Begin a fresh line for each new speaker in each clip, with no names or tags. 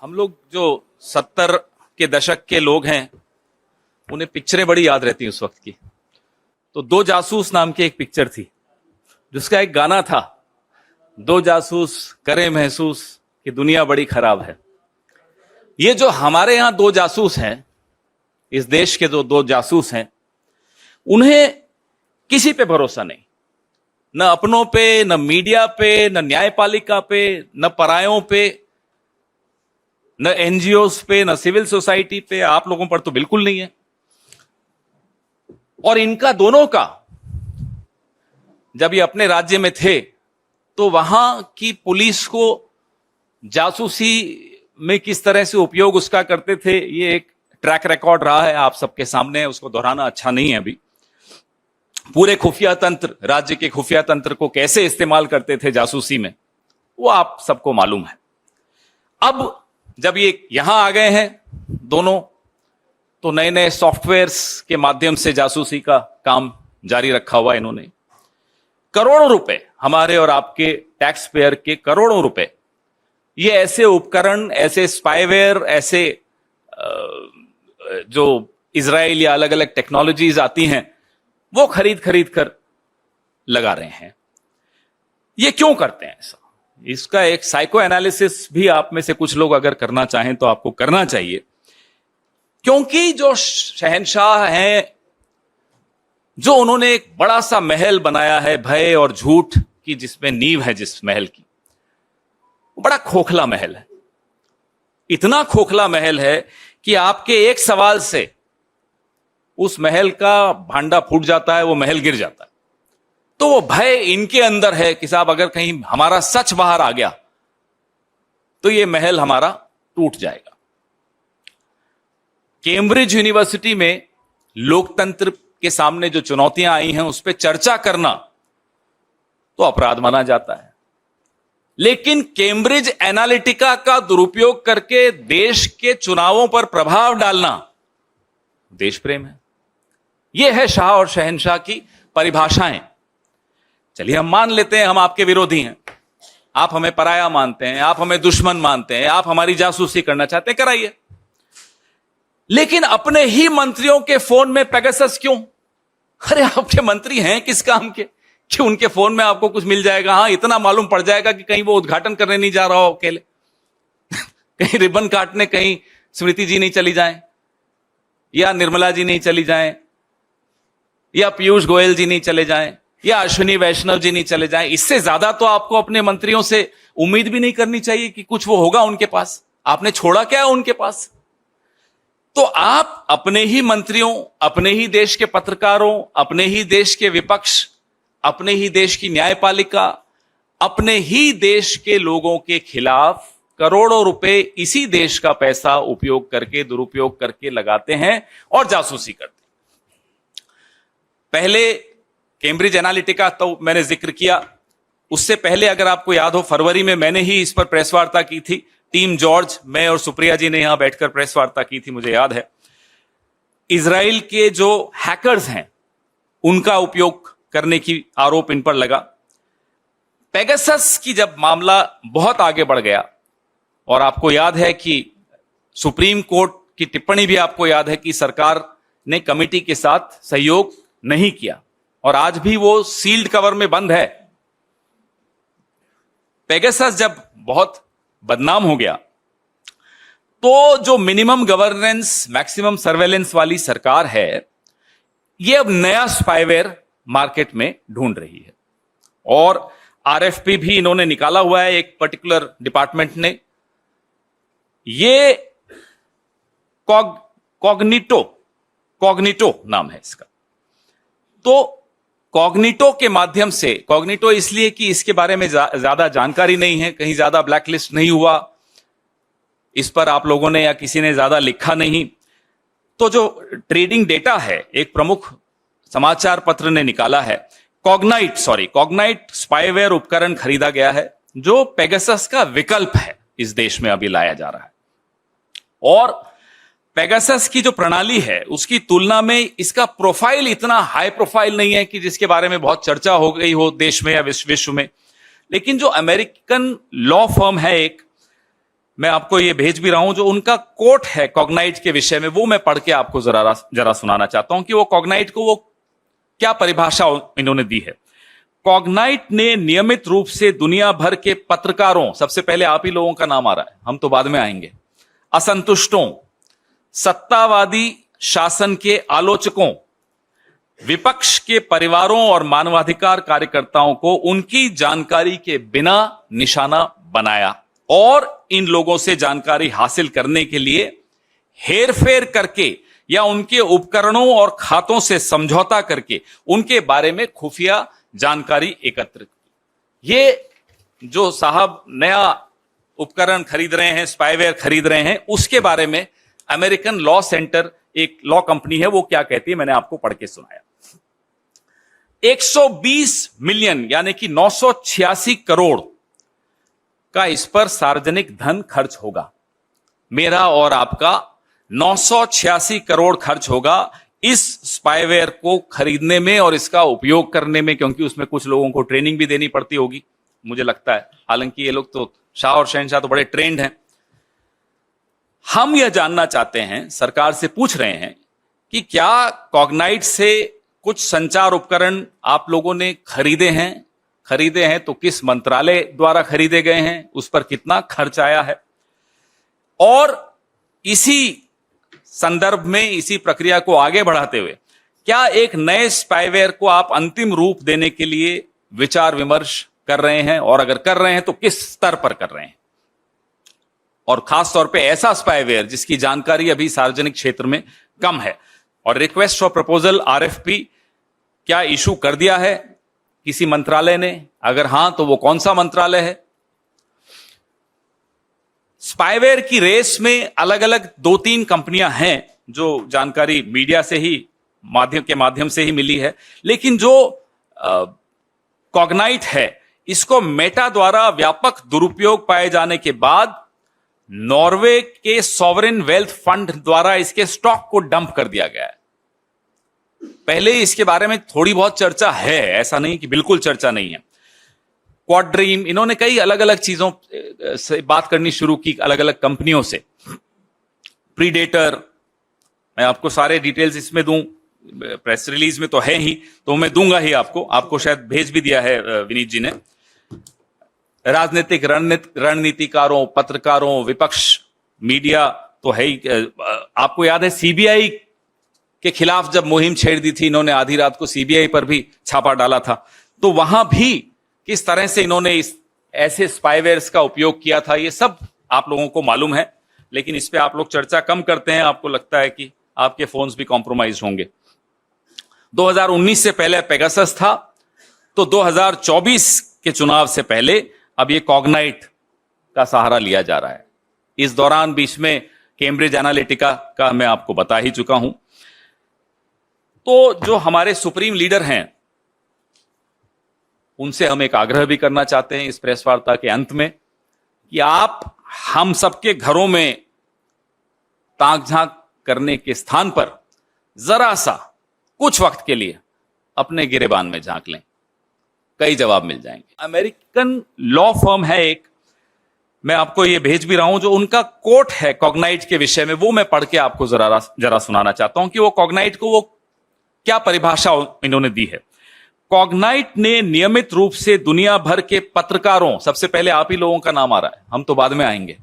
हम लोग जो 70 के दशक के लोग हैं उन्हें पिक्चरें बड़ी याद रहती हैं उस वक्त की। तो दो जासूस नाम की एक पिक्चर थी जिसका एक गाना था, दो जासूस करें महसूस कि दुनिया बड़ी खराब है। ये जो हमारे यहां दो जासूस हैं, इस देश के जो दो जासूस हैं, उन्हें किसी पे भरोसा नहीं, न अपनों पे, न मीडिया पे, न न्यायपालिका पे, न परायों पे, न एनजीओस पे, न सिविल सोसाइटी पे, आप लोगों पर तो बिल्कुल नहीं है। और इनका दोनों का जब ये अपने राज्य में थे तो वहां की पुलिस को जासूसी में किस तरह से उपयोग उसका करते थे, ये एक ट्रैक रिकॉर्ड रहा है, आप सबके सामने है, उसको दोहराना अच्छा नहीं है। अभी पूरे खुफिया तंत्र, राज्य के खुफिया तंत्र को कैसे इस्तेमाल करते थे जासूसी में, वो आप सबको मालूम है। अब जब ये यहां आ गए हैं दोनों, तो नए नए सॉफ्टवेयर्स के माध्यम से जासूसी का काम जारी रखा हुआ इन्होंने। करोड़ों रुपए, हमारे और आपके टैक्स पेयर के करोड़ों रुपए, ये ऐसे उपकरण, ऐसे स्पाईवेयर, ऐसे जो इजराइल या अलग अलग टेक्नोलॉजीज आती हैं, वो खरीद खरीद कर लगा रहे हैं। ये क्यों करते हैं ऐसा? इसका एक साइको एनालिसिस भी आप में से कुछ लोग अगर करना चाहें तो आपको करना चाहिए। क्योंकि जो शहंशाह हैं, जो उन्होंने एक बड़ा सा महल बनाया है भय और झूठ की, जिसमें नींव है जिस महल की, वो बड़ा खोखला महल है। इतना खोखला महल है कि आपके एक सवाल से उस महल का भांडा फूट जाता है, वो महल गिर जाता है। तो वो भय इनके अंदर है कि साहब अगर कहीं हमारा सच बाहर आ गया तो ये महल हमारा टूट जाएगा। कैम्ब्रिज यूनिवर्सिटी में लोकतंत्र के सामने जो चुनौतियां आई हैं उस पर चर्चा करना तो अपराध माना जाता है, लेकिन कैम्ब्रिज एनालिटिका का दुरुपयोग करके देश के चुनावों पर प्रभाव डालना देश प्रेम है। यह है शाह और शहंशाह की परिभाषाएं। चलिए हम मान लेते हैं हम आपके विरोधी हैं, आप हमें पराया मानते हैं, आप हमें दुश्मन मानते हैं, आप हमारी जासूसी करना चाहते हैं, कराइए। लेकिन अपने ही मंत्रियों के फोन में पेगासस क्यों? अरे आपके मंत्री हैं किस काम के कि उनके फोन में आपको कुछ मिल जाएगा? हां, इतना मालूम पड़ जाएगा कि कहीं वो उद्घाटन करने नहीं जा रहा हो अकेले, कहीं रिबन काटने कहीं स्मृति जी नहीं चली जाएं, या निर्मला जी नहीं चली जाएं, या पीयूष गोयल जी नहीं चले जाएं, या अश्विनी वैष्णव जी नहीं चले जाएं। इससे ज्यादा तो आपको अपने मंत्रियों से उम्मीद भी नहीं करनी चाहिए कि कुछ वो होगा उनके पास। आपने छोड़ा क्या है उनके पास? तो आप अपने ही मंत्रियों, अपने ही देश के पत्रकारों, अपने ही देश के विपक्ष, अपने ही देश की न्यायपालिका, अपने ही देश के लोगों के खिलाफ करोड़ों रुपए इसी देश का पैसा उपयोग करके, दुरुपयोग करके लगाते हैं और जासूसी करते हैं। पहले कैम्ब्रिज एनालिटिका तो मैंने जिक्र किया, उससे पहले अगर आपको याद हो फरवरी में मैंने ही इस पर प्रेस वार्ता की थी। टीम जॉर्ज, मैं और सुप्रिया जी ने यहां बैठकर प्रेस वार्ता की थी, मुझे याद है। इजराइल के जो हैकर्स हैं उनका उपयोग करने की आरोप इन पर लगा। पेगासस की जब मामला बहुत आगे बढ़ गया, और आपको याद है कि सुप्रीम कोर्ट की टिप्पणी भी आपको याद है कि सरकार ने कमेटी के साथ सहयोग नहीं किया, और आज भी वो सील्ड कवर में बंद है। पेगासस जब बहुत बदनाम हो गया तो जो मिनिमम गवर्नेंस मैक्सिमम सर्वेलेंस वाली सरकार है, ये अब नया स्पाईवेयर मार्केट में ढूंढ रही है, और आरएफपी भी इन्होंने निकाला हुआ है एक पर्टिकुलर डिपार्टमेंट ने। ये कॉग्निटो नाम है इसका। तो कॉग्निटो के माध्यम से, कॉग्निटो इसलिए कि इसके बारे में ज्यादा जानकारी नहीं है, कहीं ज्यादा ब्लैकलिस्ट नहीं हुआ, इस पर आप लोगों ने या किसी ने ज्यादा लिखा नहीं। तो जो ट्रेडिंग डेटा है, एक प्रमुख समाचार पत्र ने निकाला है, कॉग्नाइट स्पाईवेयर उपकरण खरीदा गया है जो पेगासस का विकल्प है, इस देश में अभी लाया जा रहा है। और पेगासस की जो प्रणाली है उसकी तुलना में इसका प्रोफाइल इतना हाई प्रोफाइल नहीं है कि जिसके बारे में बहुत चर्चा हो गई हो देश में या विश्व में। लेकिन जो अमेरिकन लॉ फर्म है एक, मैं आपको ये भेज भी रहा हूं, जो उनका कोट है कॉग्नाइट के विषय में, वो मैं पढ़ के आपको जरा सुनाना चाहता हूं कि वो कॉग्नाइट को वो क्या परिभाषा इन्होंने दी है। कॉग्नाइट ने नियमित रूप से दुनिया भर के पत्रकारों, सबसे पहले आप ही लोगों का नाम आ रहा है, हम तो बाद में आएंगे, असंतुष्टों, सत्तावादी शासन के आलोचकों, विपक्ष के परिवारों और मानवाधिकार कार्यकर्ताओं को उनकी जानकारी के बिना निशाना बनाया और इन लोगों से जानकारी हासिल करने के लिए हेरफेर करके या उनके उपकरणों और खातों से समझौता करके उनके बारे में खुफिया जानकारी एकत्रित की। ये जो साहब नया उपकरण खरीद रहे हैं, स्पाईवेयर खरीद रहे हैं, उसके बारे में अमेरिकन लॉ सेंटर, एक लॉ कंपनी है, वो क्या कहती है मैंने आपको पढ़ के सुनाया। 120 मिलियन यानी कि 986 करोड़ का इस पर सार्वजनिक धन खर्च होगा। मेरा और आपका 986 करोड़ खर्च होगा इस स्पाईवेयर को खरीदने में और इसका उपयोग करने में, क्योंकि उसमें कुछ लोगों को ट्रेनिंग भी देनी पड़ती होगी, मुझे लगता है। हालांकि ये लोग तो शाह और शहनशाह तो बड़े ट्रेंड हैं। हम यह जानना चाहते हैं, सरकार से पूछ रहे हैं कि क्या कॉग्नाइट से कुछ संचार उपकरण आप लोगों ने खरीदे हैं तो किस मंत्रालय द्वारा खरीदे गए हैं, उस पर कितना खर्च आया है, और इसी संदर्भ में, इसी प्रक्रिया को आगे बढ़ाते हुए क्या एक नए स्पाईवेयर को आप अंतिम रूप देने के लिए विचार विमर्श कर रहे हैं, और अगर कर रहे हैं तो किस स्तर पर कर रहे हैं, और खास तौर पे ऐसा स्पाईवेयर जिसकी जानकारी अभी सार्वजनिक क्षेत्र में कम है। और रिक्वेस्ट फॉर प्रपोजल RFP क्या इशू कर दिया है किसी मंत्रालय ने? अगर हां तो वो कौन सा मंत्रालय है? स्पाईवेयर की रेस में अलग अलग 2-3 कंपनियां हैं जो जानकारी मीडिया से ही माध्यम से ही मिली है, लेकिन जो कॉग्नाइट है, इसको मेटा द्वारा व्यापक दुरुपयोग पाए जाने के बाद नॉर्वे के सॉवरेन वेल्थ फंड द्वारा इसके स्टॉक को डंप कर दिया गया है। पहले इसके बारे में थोड़ी बहुत चर्चा है, ऐसा नहीं कि बिल्कुल चर्चा नहीं है। क्वाड्रीम, इन्होंने कई अलग अलग चीजों से बात करनी शुरू की, अलग अलग कंपनियों से। प्रीडेटर, मैं आपको सारे डिटेल्स इसमें दूं, प्रेस रिलीज में तो है ही, तो मैं दूंगा ही आपको शायद भेज भी दिया है विनीत जी ने। राजनीतिक रणनीतिकारों, पत्रकारों, विपक्ष, मीडिया तो है ही। आपको याद है सीबीआई के खिलाफ जब मुहिम छेड़ दी थी इन्होंने, आधी रात को सीबीआई पर भी छापा डाला था, तो वहां भी किस तरह से इन्होंने इस ऐसे स्पाईवेयर्स का उपयोग किया था, ये सब आप लोगों को मालूम है। लेकिन इस पे आप लोग चर्चा कम करते हैं, आपको लगता है कि आपके फोन्स भी कॉम्प्रोमाइज होंगे। 2019 से पहले पेगासस था, तो 2024 के चुनाव से पहले अब ये कॉग्नाइट का सहारा लिया जा रहा है। इस दौरान बीच में कैम्ब्रिज एनालिटिका का मैं आपको बता ही चुका हूं। तो जो हमारे सुप्रीम लीडर हैं, उनसे हम एक आग्रह भी करना चाहते हैं इस प्रेस वार्ता के अंत में कि आप हम सबके घरों में ताक झांक करने के स्थान पर जरा सा कुछ वक्त के लिए अपने गिरेबान में झांक लें, कई जवाब मिल जाएंगे। अमेरिकन लॉ फर्म है एक, मैं आपको ये भेज भी रहा हूं, जो उनका कोट है कॉग्नाइट के विषय में, वो मैं पढ़ के आपको जरा सुनाना चाहता हूं कि वो कॉग्नाइट को वो क्या परिभाषा इन्होंने दी है। कॉग्नाइट ने नियमित रूप से दुनिया भर के पत्रकारों, सबसे पहले आप ही लोगों का नाम आ रहा है, हम तो बाद में आएंगे,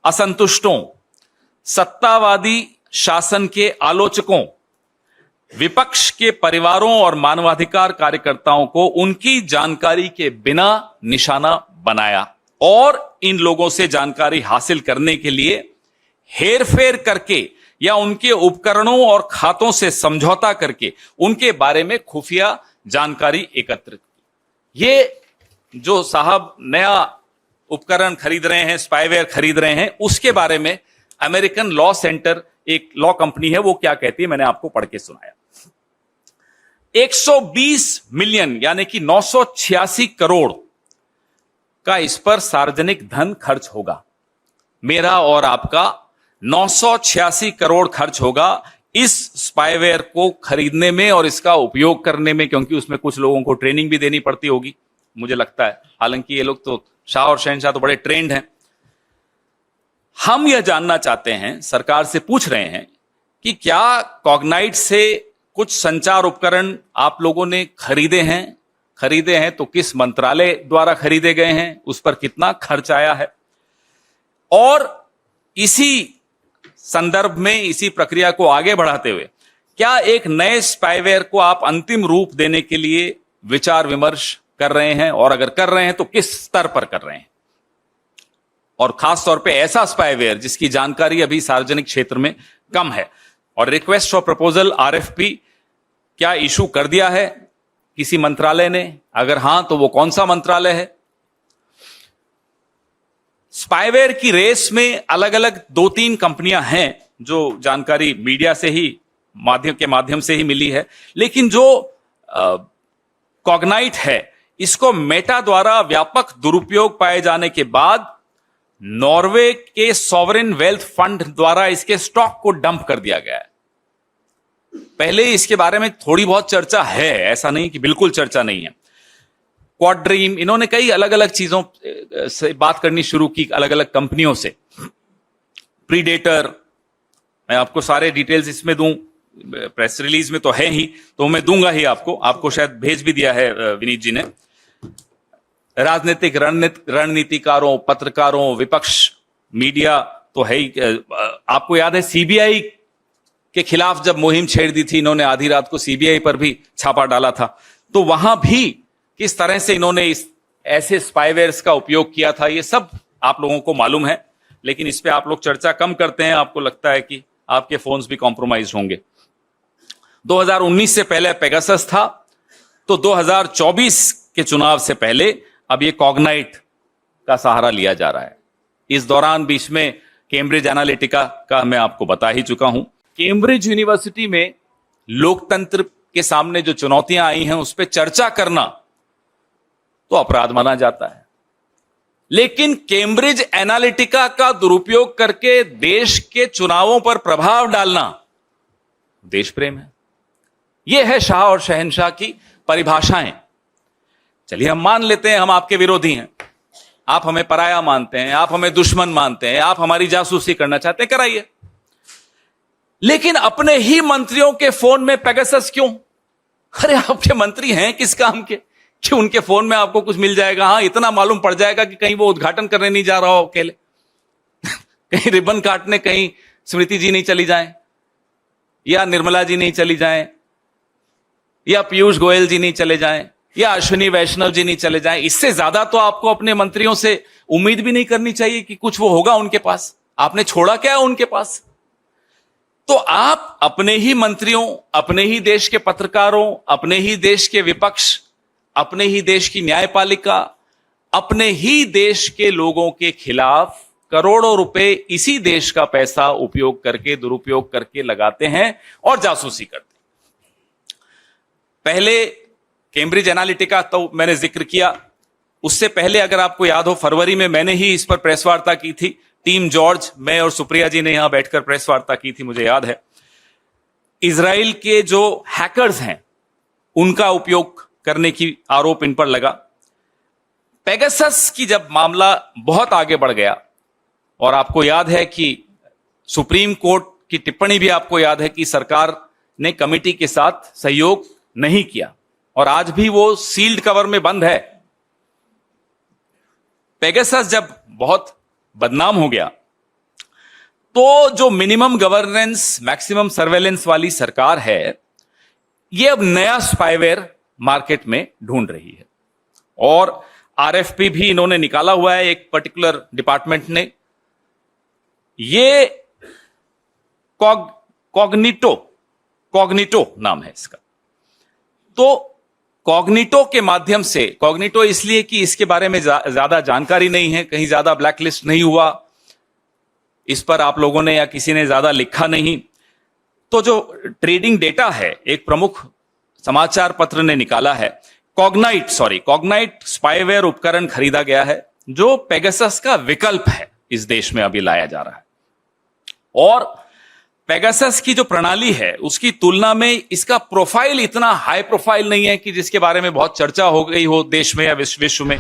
असंतुष्टों, सत्तावादी शासन के आलोचकों, विपक्ष के परिवारों और मानवाधिकार कार्यकर्ताओं को उनकी जानकारी के बिना निशाना बनाया और इन लोगों से जानकारी हासिल करने के लिए हेरफेर करके या उनके उपकरणों और खातों से समझौता करके उनके बारे में खुफिया जानकारी एकत्रित की। ये जो साहब नया उपकरण खरीद रहे हैं, स्पाईवेयर खरीद रहे हैं, उसके बारे में अमेरिकन लॉ सेंटर, एक लॉ कंपनी है, वो क्या कहती है मैंने आपको पढ़ के सुनाया। 120 मिलियन यानी कि 986 करोड़ का इस पर सार्वजनिक धन खर्च होगा। मेरा और आपका 986 करोड़ खर्च होगा इस स्पाईवेयर को खरीदने में और इसका उपयोग करने में, क्योंकि उसमें कुछ लोगों को ट्रेनिंग भी देनी पड़ती होगी, मुझे लगता है। हालांकि ये लोग तो शाह और शहनशाह तो बड़े ट्रेंड हैं। हम यह जानना चाहते हैं, सरकार से पूछ रहे हैं कि क्या कॉग्नाइट से कुछ संचार उपकरण आप लोगों ने खरीदे हैं तो किस मंत्रालय द्वारा खरीदे गए हैं, उस पर कितना खर्च आया है, और इसी संदर्भ में इसी प्रक्रिया को आगे बढ़ाते हुए क्या एक नए स्पाईवेयर को आप अंतिम रूप देने के लिए विचार विमर्श कर रहे हैं, और अगर कर रहे हैं तो किस स्तर पर कर रहे हैं, और खास तौर पे ऐसा स्पाईवेयर जिसकी जानकारी अभी सार्वजनिक क्षेत्र में कम है। और रिक्वेस्ट फॉर प्रपोजल RFP क्या इशू कर दिया है किसी मंत्रालय ने? अगर हां तो वो कौन सा मंत्रालय है? स्पाईवेयर की रेस में अलग अलग 2-3 कंपनियां हैं जो जानकारी मीडिया से ही माध्यम से ही मिली है, लेकिन जो कॉग्नाइट है इसको मेटा द्वारा व्यापक दुरुपयोग पाए जाने के बाद नॉर्वे के सॉवरेन वेल्थ फंड द्वारा इसके स्टॉक को डंप कर दिया गया है। पहले इसके बारे में थोड़ी बहुत चर्चा है, ऐसा नहीं कि बिल्कुल चर्चा नहीं है। क्वाड ड्रीम, इन्होंने कई अलग अलग चीजों से बात करनी शुरू की, अलग अलग कंपनियों से। प्रीडेटर, मैं आपको सारे डिटेल्स इसमें दूं, प्रेस रिलीज में तो है ही, तो मैं दूंगा ही आपको शायद भेज भी दिया है विनीत जी ने। राजनीतिक रणनीतिकारों, पत्रकारों, विपक्ष, मीडिया तो है ही। आपको याद है CBI के खिलाफ जब मुहिम छेड़ दी थी इन्होंने, आधी रात को CBI पर भी छापा डाला था, तो वहां भी किस तरह से इन्होंने ऐसे स्पाईवेयर्स का उपयोग किया था, ये सब आप लोगों को मालूम है, लेकिन इस पे आप लोग चर्चा कम करते हैं। आपको लगता है कि आपके फोन्स भी कॉम्प्रोमाइज होंगे। 2019 से पहले पेगासस था, तो 2024 के चुनाव से पहले अब ये कॉग्नाइट का सहारा लिया जा रहा है। इस दौरान बीच में कैम्ब्रिज एनालिटिका का मैं आपको बता ही चुका हूं। कैम्ब्रिज यूनिवर्सिटी में लोकतंत्र के सामने जो चुनौतियां आई हैं उस पर चर्चा करना तो अपराध माना जाता है, लेकिन कैम्ब्रिज एनालिटिका का दुरुपयोग करके देश के चुनावों पर प्रभाव डालना देश प्रेम है। यह है शाह और शहंशाह की परिभाषाएं। चलिए हम मान लेते हैं हम आपके विरोधी हैं, आप हमें पराया मानते हैं, आप हमें दुश्मन मानते हैं, आप हमारी जासूसी करना चाहते हैं, कराइए, लेकिन अपने ही मंत्रियों के फोन में पेगासस क्यों? अरे आपके मंत्री हैं किस काम के कि उनके फोन में आपको कुछ मिल जाएगा? हाँ, इतना मालूम पड़ जाएगा कि कहीं वो उद्घाटन करने नहीं जा रहा हो अकेले कहीं रिबन काटने कहीं स्मृति जी नहीं चली जाएं, या निर्मला जी नहीं चली जाएं, या पीयूष गोयल जी नहीं चले जाएं, या अश्विनी वैष्णव जी नहीं चले जाएं। इससे ज्यादा तो आपको अपने मंत्रियों से उम्मीद भी नहीं करनी चाहिए कि कुछ वो होगा उनके पास। आपने छोड़ा क्या है उनके पास? तो आप अपने ही मंत्रियों, अपने ही देश के पत्रकारों, अपने ही देश के विपक्ष, अपने ही देश की न्यायपालिका, अपने ही देश के लोगों के खिलाफ करोड़ों रुपए इसी देश का पैसा उपयोग करके, दुरुपयोग करके लगाते हैं और जासूसी करते हैं। पहले कैम्ब्रिज एनालिटिका तो मैंने जिक्र किया, उससे पहले अगर आपको याद हो फरवरी में मैंने ही इस पर प्रेस वार्ता की थी। टीम जॉर्ज, मैं और सुप्रिया जी ने यहां बैठकर प्रेस वार्ता की थी, मुझे याद है। इजराइल के जो हैकर्स हैं उनका उपयोग करने की आरोप इन पर लगा। पेगासस की जब मामला बहुत आगे बढ़ गया, और आपको याद है कि सुप्रीम कोर्ट की टिप्पणी भी आपको याद है कि सरकार ने कमेटी के साथ सहयोग नहीं किया, और आज भी वो सील्ड कवर में बंद है। पेगासस जब बहुत बदनाम हो गया, तो जो मिनिमम गवर्नेंस मैक्सिमम सर्वेलेंस वाली सरकार है, ये अब नया स्पाईवेयर मार्केट में ढूंढ रही है, और RFP भी इन्होंने निकाला हुआ है एक पर्टिकुलर डिपार्टमेंट ने। ये कॉग्निटो नाम है इसका। तो कॉग्निटो के माध्यम से, कॉग्निटो इसलिए कि इसके बारे में ज्यादा जानकारी नहीं है, कहीं ज्यादा ब्लैकलिस्ट नहीं हुआ, इस पर आप लोगों ने या किसी ने ज्यादा लिखा नहीं। तो जो ट्रेडिंग डेटा है, एक प्रमुख समाचार पत्र ने निकाला है, कॉग्नाइट स्पाईवेयर उपकरण खरीदा गया है जो पेगासस का विकल्प है, इस देश में अभी लाया जा रहा है। और पेगासस की जो प्रणाली है उसकी तुलना में इसका प्रोफाइल इतना हाई प्रोफाइल नहीं है कि जिसके बारे में बहुत चर्चा हो गई हो देश में या विश्व में।